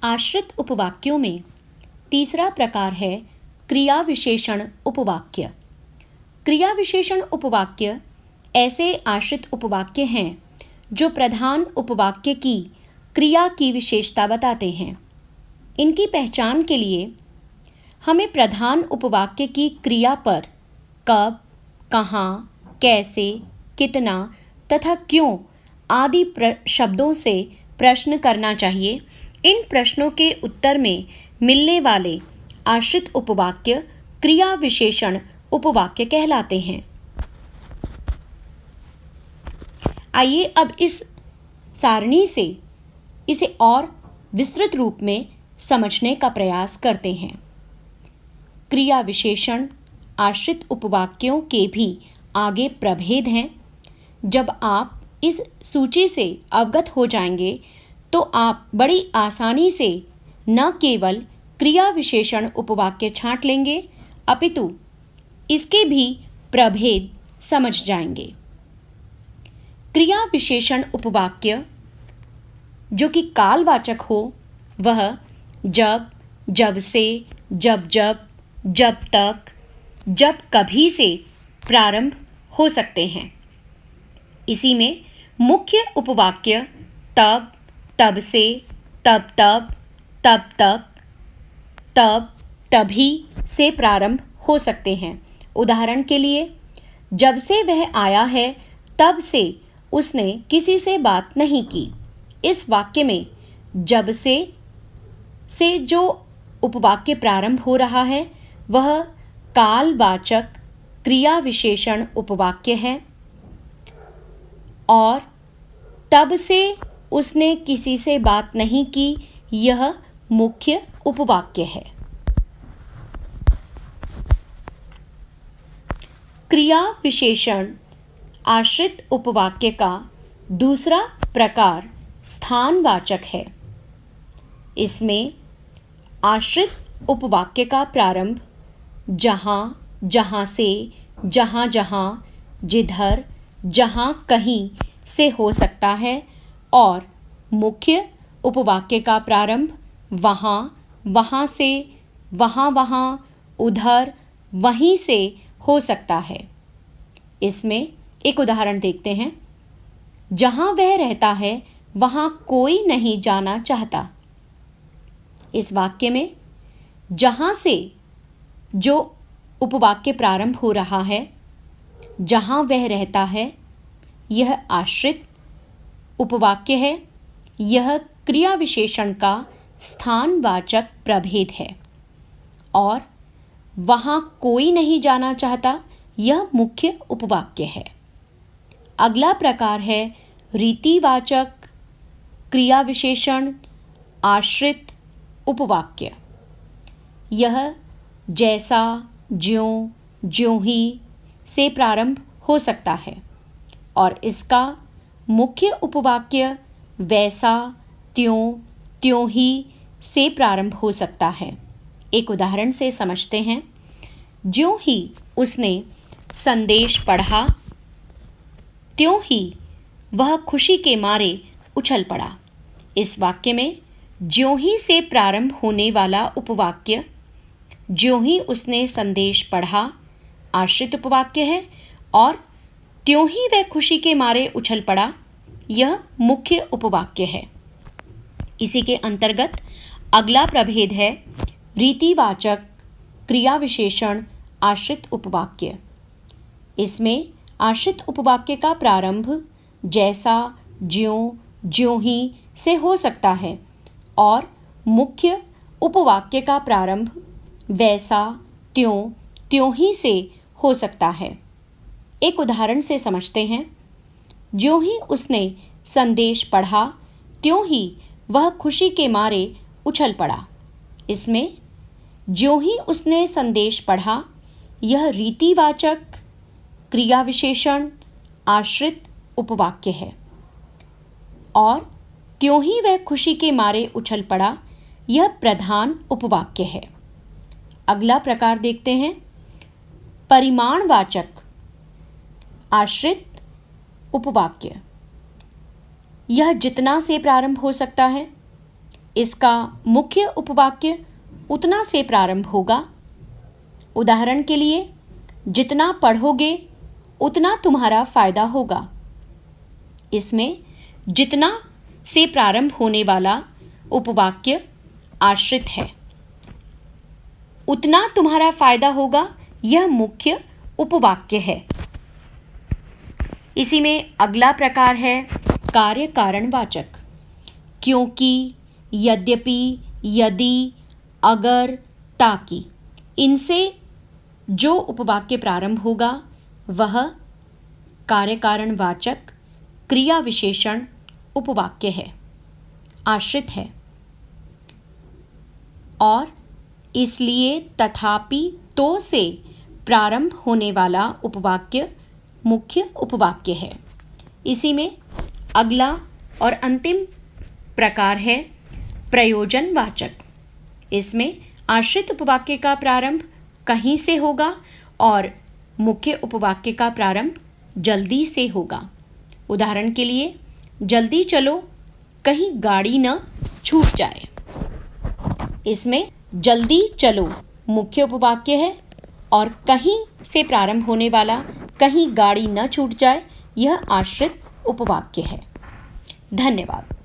आश्रित उपवाक्यों में तीसरा प्रकार है क्रिया विशेषण उपवाक्य। क्रिया विशेषण उपवाक्य ऐसे आश्रित उपवाक्य हैं जो प्रधान उपवाक्य की क्रिया की विशेषता बताते हैं। इनकी पहचान के लिए हमें प्रधान उपवाक्य की क्रिया पर कब, कहाँ, कैसे, कितना तथा क्यों आदि शब्दों से प्रश्न करना चाहिए। इन प्रश्नों के उत्तर में मिलने वाले आश्रित उपवाक्य क्रिया विशेषण उपवाक्य कहलाते हैं। आइए अब इस सारणी से इसे और विस्तृत रूप में समझने का प्रयास करते हैं। क्रिया विशेषण आश्रित उपवाक्यों के भी आगे प्रभेद हैं। जब आप इस सूची से अवगत हो जाएंगे तो आप बड़ी आसानी से न केवल क्रिया विशेषण उपवाक्य छांट लेंगे अपितु इसके भी प्रभेद समझ जाएंगे। क्रिया विशेषण उपवाक्य जो कि कालवाचक हो वह जब, जब से, जब जब, जब तक, जब कभी से प्रारंभ हो सकते हैं। इसी में मुख्य उपवाक्य तब, तब से, तब तब, तब तक, तब, तभी से प्रारंभ हो सकते हैं। उदाहरण के लिए, जब से वह आया है तब से उसने किसी से बात नहीं की। इस वाक्य में जब से जो उपवाक्य प्रारंभ हो रहा है वह कालवाचक क्रिया विशेषण उपवाक्य है और तब से उसने किसी से बात नहीं की यह मुख्य उपवाक्य है। क्रिया विशेषण आश्रित उपवाक्य का दूसरा प्रकार स्थानवाचक है। इसमें आश्रित उपवाक्य का प्रारंभ जहाँ, जहाँ से, जहाँ जहाँ, जिधर, जहाँ कहीं से हो सकता है और मुख्य उपवाक्य का प्रारंभ वहाँ, वहाँ से, वहाँ वहाँ, उधर, वहीं से हो सकता है। इसमें एक उदाहरण देखते हैं। जहाँ वह रहता है वहाँ कोई नहीं जाना चाहता। इस वाक्य में जहाँ से जो उपवाक्य प्रारंभ हो रहा है, जहाँ वह रहता है, यह आश्रित उपवाक्य है। यह क्रिया विशेषण का स्थानवाचक प्रभेद है और वहाँ कोई नहीं जाना चाहता यह मुख्य उपवाक्य है। अगला प्रकार है रीतिवाचक क्रिया विशेषण आश्रित उपवाक्य। यह जैसा, ज्यों, ज्यों ही से प्रारंभ हो सकता है और इसका मुख्य उपवाक्य वैसा, त्यों, त्यों ही से प्रारंभ हो सकता है। एक उदाहरण से समझते हैं। ज्यों ही उसने संदेश पढ़ा, त्यों ही वह खुशी के मारे उछल पड़ा। इस वाक्य में ज्यों ही से प्रारंभ होने वाला उपवाक्य ज्यों ही उसने संदेश पढ़ा आश्रित उपवाक्य है और त्यों ही वह खुशी के मारे उछल पड़ा यह मुख्य उपवाक्य है। इसी के अंतर्गत अगला प्रभेद है रीतिवाचक क्रिया विशेषण आश्रित उपवाक्य। इसमें आश्रित उपवाक्य का प्रारंभ जैसा, ज्यों, ज्यों ही से हो सकता है और मुख्य उपवाक्य का प्रारंभ वैसा, त्यों, त्यों ही से हो सकता है। एक उदाहरण से समझते हैं। ज्यों ही उसने संदेश पढ़ा, त्यों ही वह खुशी के मारे उछल पड़ा। इसमें ज्यों ही उसने संदेश पढ़ा यह रीतिवाचक क्रिया विशेषण आश्रित उपवाक्य है और त्यों ही वह खुशी के मारे उछल पड़ा यह प्रधान उपवाक्य है। अगला प्रकार देखते हैं परिमाणवाचक आश्रित उपवाक्य। यह जितना से प्रारंभ हो सकता है। इसका मुख्य उपवाक्य उतना से प्रारंभ होगा। उदाहरण के लिए, जितना पढ़ोगे उतना तुम्हारा फायदा होगा। इसमें जितना से प्रारंभ होने वाला उपवाक्य आश्रित है। उतना तुम्हारा फायदा होगा यह मुख्य उपवाक्य है। इसी में अगला प्रकार है कार्य कारणवाचक। क्योंकि, यद्यपि, यदि, अगर, ताकि, इनसे जो उपवाक्य प्रारंभ होगा वह कार्य कारणवाचक क्रिया विशेषण उपवाक्य है, आश्रित है। और इसलिए, तथापि, तो से प्रारंभ होने वाला उपवाक्य मुख्य उपवाक्य है। इसी में अगला और अंतिम प्रकार है प्रयोजनवाचक। इसमें आश्रित उपवाक्य का प्रारंभ कहीं से होगा और मुख्य उपवाक्य का प्रारंभ जल्दी से होगा। उदाहरण के लिए, जल्दी चलो कहीं गाड़ी न छूट जाए। इसमें जल्दी चलो मुख्य उपवाक्य है और कहीं से प्रारंभ होने वाला कहीं गाड़ी न छूट जाए यह आश्रित उपवाक्य है। धन्यवाद।